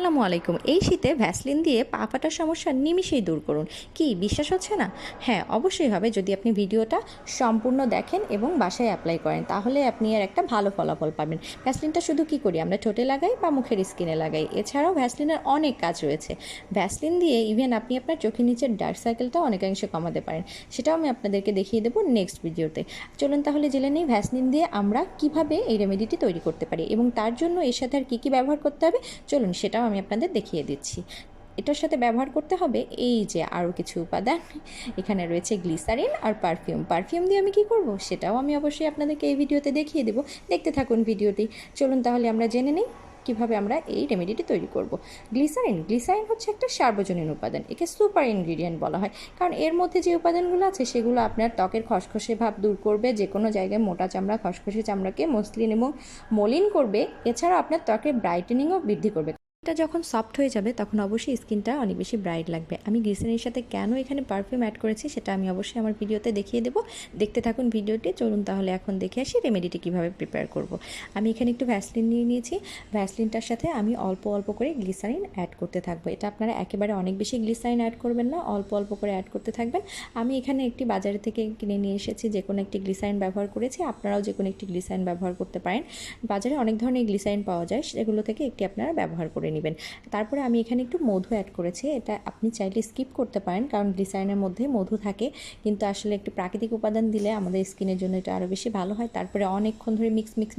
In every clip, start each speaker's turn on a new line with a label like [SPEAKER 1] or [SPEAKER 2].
[SPEAKER 1] আসসালামু আলাইকুম। এই শীতে ভ্যাসলিন দিয়ে পা ফাটার সমস্যা নিমিষেই দূর করুন। কি বিশ্বাস হচ্ছে না? হ্যাঁ, অবশ্যই হবে যদি আপনি ভিডিওটা সম্পূর্ণ দেখেন এবং বাসায় অ্যাপ্লাই করেন, তাহলে আপনি এর একটা ভালো ফলাফল পাবেন। ভ্যাসলিনটা শুধু কি করি আমরা ঠোঁটে লাগাই বা মুখের স্কিনে লাগাই, এছাড়াও ভ্যাসলিনের অনেক কাজ রয়েছে। ভ্যাসলিন দিয়ে ইভেন আপনি আপনার চোখের নিচের ডার্ক সার্কেলটাও অনেকাংশে কমাতে পারেন। সেটাও আমি আপনাদেরকে দেখিয়ে দেবো নেক্সট ভিডিওতে। চলুন তাহলে জেনে নিই ভ্যাসলিন দিয়ে আমরা কিভাবে এই রেমেডিটি তৈরি করতে পারি এবং তার জন্য এর সাথে আর কী কী ব্যবহার করতে হবে চলুন সেটাও আমি আপনাদের দেখিয়ে দিচ্ছি। এটার সাথে ব্যবহার করতে হবে এই যে আরও কিছু উপাদান। এখানে রয়েছে গ্লিসারিন আর পারফিউম দিয়ে আমি কি করব সেটাও আমি অবশ্যই আপনাদেরকে এই ভিডিওতে দেখিয়ে দেবো। দেখতে থাকুন ভিডিওটি। চলুন তাহলে আমরা জেনে নিই কীভাবে আমরা এই রেমেডিটি তৈরি করব। গ্লিসারিন হচ্ছে একটা সার্বজনীন উপাদান। একে সুপার ইনগ্রিডিয়েন্ট বলা হয়, কারণ এর মধ্যে যে উপাদানগুলো আছে সেগুলো আপনার ত্বকের খসখসে ভাব দূর করবে, যে কোনো জায়গায় মোটা চামড়া খসখসে চামড়াকে মসৃণ এবং মলিন করবে। এছাড়াও আপনার ত্বকের ব্রাইটেনিংও বৃদ্ধি করবে। এটা যখন সফট হয়ে যাবে তখন অবশ্যই স্কিনটা অনেক বেশি ব্রাইট লাগবে। আমি গ্লিসারিনের সাথে কেন এখানে পারফিউম অ্যাড করেছি সেটা আমি অবশ্যই আমার ভিডিওতে দেখিয়ে দেবো। দেখতে থাকুন ভিডিওটি। চলুন তাহলে এখন দেখে আসি রেমেডিটি কীভাবে প্রিপেয়ার করব। আমি এখানে একটু ভ্যাসলিন নিয়ে নিয়েছি। ভ্যাসলিনটার সাথে আমি অল্প অল্প করে গ্লিসারিন অ্যাড করতে থাকবো। এটা আপনারা একেবারে অনেক বেশি গ্লিসারিন অ্যাড করবেন না, অল্প অল্প করে অ্যাড করতে থাকবেন। আমি এখানে একটি বাজার থেকে কিনে নিয়ে এসেছি, যে কোনো একটি গ্লিসারিন ব্যবহার করেছি। আপনারাও যে কোনো একটি গ্লিসারিন ব্যবহার করতে পারেন। বাজারে অনেক ধরনের গ্লিসারিন পাওয়া যায়, সেগুলো থেকে একটি আপনারা ব্যবহার করে নেবেন। তারপরে আমি এখানে একটু মধু অ্যাড করেছি। এটা আপনি চাইলে স্কিপ করতে পারেন, কারণ গ্লিসারিনের মধ্যে মধু থাকে, কিন্তু আসলে একটু প্রাকৃতিক উপাদান দিলে আমাদের স্কিনের জন্য এটা আরও বেশি ভালো হয়। তারপরে অনেকক্ষণ ধরে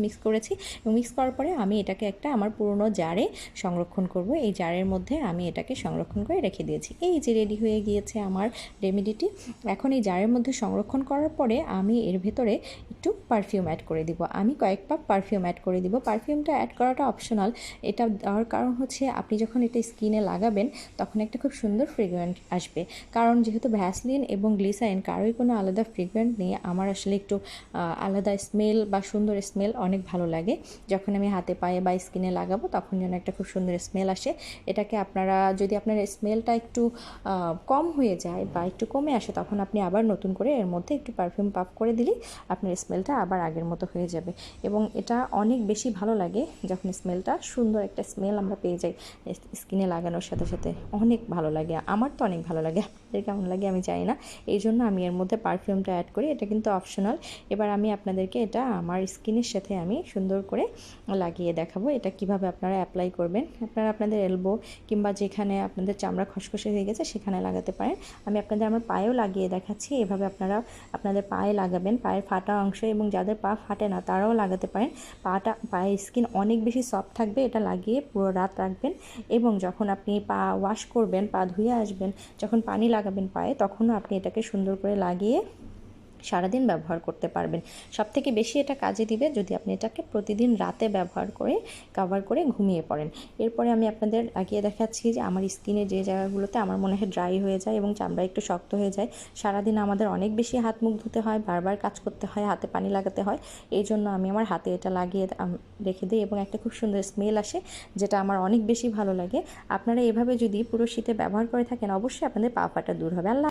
[SPEAKER 1] মিক্স করেছি এবং মিক্স করার পরে আমি এটাকে একটা আমার পুরনো জারে সংরক্ষণ করব। এই জারের মধ্যে আমি এটাকে সংরক্ষণ করে রেখে দিয়েছি। এই যে রেডি হয়ে গিয়েছে আমার রেমেডিটি। এখন এই জারের মধ্যে সংরক্ষণ করার পরে আমি এর ভেতরে একটু পারফিউম অ্যাড করে দিব। আমি কয়েক পাপ পারফিউম অ্যাড করে দিব। পারফিউমটা অ্যাড করাটা অপশনাল। এটা দেওয়ার কারণ হচ্ছে আপনি যখন এটা স্কিনে লাগাবেন তখন একটা খুব সুন্দর ফ্রেগ্রেন্স আসবে। কারণ যেহেতু ভ্যাসলিন এবং গ্লিসারিন কারোই কোনো আলাদা ফ্রেগ্রেন্স নেই, আমার আসলে একটু আলাদা স্মেল বা সুন্দর স্মেল অনেক ভালো লাগে। যখন আমি হাতে পায়ে বা স্কিনে লাগাবো তখন যেন একটা খুব সুন্দর স্মেল আসে। এটাকে আপনারা যদি আপনার স্মেলটা একটু কম হয়ে যায় বা একটু কমে আসে, তখন আপনি আবার নতুন করে এর মধ্যে একটু পারফিউম পাফ করে দিলেই আপনার স্মেলটা আবার আগের মতো হয়ে যাবে। এবং এটা অনেক বেশি ভালো লাগে যখন স্মেলটা সুন্দর একটা স্মেল আমরা পেয়ে যাই স্কিনে লাগানোর সাথে সাথে। অনেক ভালো লাগে, আমার তো অনেক ভালো লাগে, আপনাদের কেমন লাগে আমি জানি না। এই জন্য আমি এর মধ্যে পারফিউমটা অ্যাড করি। এটা কিন্তু অপশনাল। এবার আমি আপনাদেরকে এটা আমার স্কিনের সাথে আমি সুন্দর করে লাগিয়ে দেখাবো এটা কিভাবে আপনারা অ্যাপ্লাই করবেন। আপনারা আপনাদের এলবো কিংবা যেখানে আপনাদের চামড়া খসখসে হয়ে গেছে সেখানে লাগাতে পারেন। আমি আপনাদের আমার পায়েও লাগিয়ে দেখাচ্ছি। এভাবে আপনারা আপনাদের পায়ে লাগাবেন, পায়ের ফাটা অংশ, এবং যাদের পা ফাটে না তারাও লাগাতে পারেন। পায়ের স্কিন অনেক বেশি সফট থাকবে এটা লাগিয়ে পুরো রাত রাখবেন। এবং যখন আপনি পা ওয়াশ করবেন, পা ধুয়ে আসবেন, যখন পানি লাগাবেন পায়ে, তখনও আপনি এটাকে সুন্দর করে লাগিয়ে সারাদিন ব্যবহার করতে পারবেন। সবথেকে বেশি এটা কাজে দিবে যদি আপনি এটাকে প্রতিদিন রাতে ব্যবহার করে কভার করে ঘুমিয়ে পড়েন। এরপরে আমি আপনাদের লাগিয়ে দেখাচ্ছি যে আমার স্কিনে যে জায়গাগুলোতে আমার মনে হয় ড্রাই হয়ে যায় এবং চামড়া একটু শক্ত হয়ে যায়, সারাদিন আমাদের অনেক বেশি হাত মুখ ধুতে হয়, বারবার কাজ করতে হয়, হাতে পানি লাগাতে হয়। এই জন্য আমি আমার হাতে এটা লাগিয়ে রেখে দিই এবং একটা খুব সুন্দর স্মেল আসে, যেটা আমার অনেক বেশি ভালো লাগে। আপনারা এভাবে যদি পুরো শীতে ব্যবহার করে থাকেন, অবশ্যই আপনাদের পা ফাটা দূর হবে। আল্লাহ।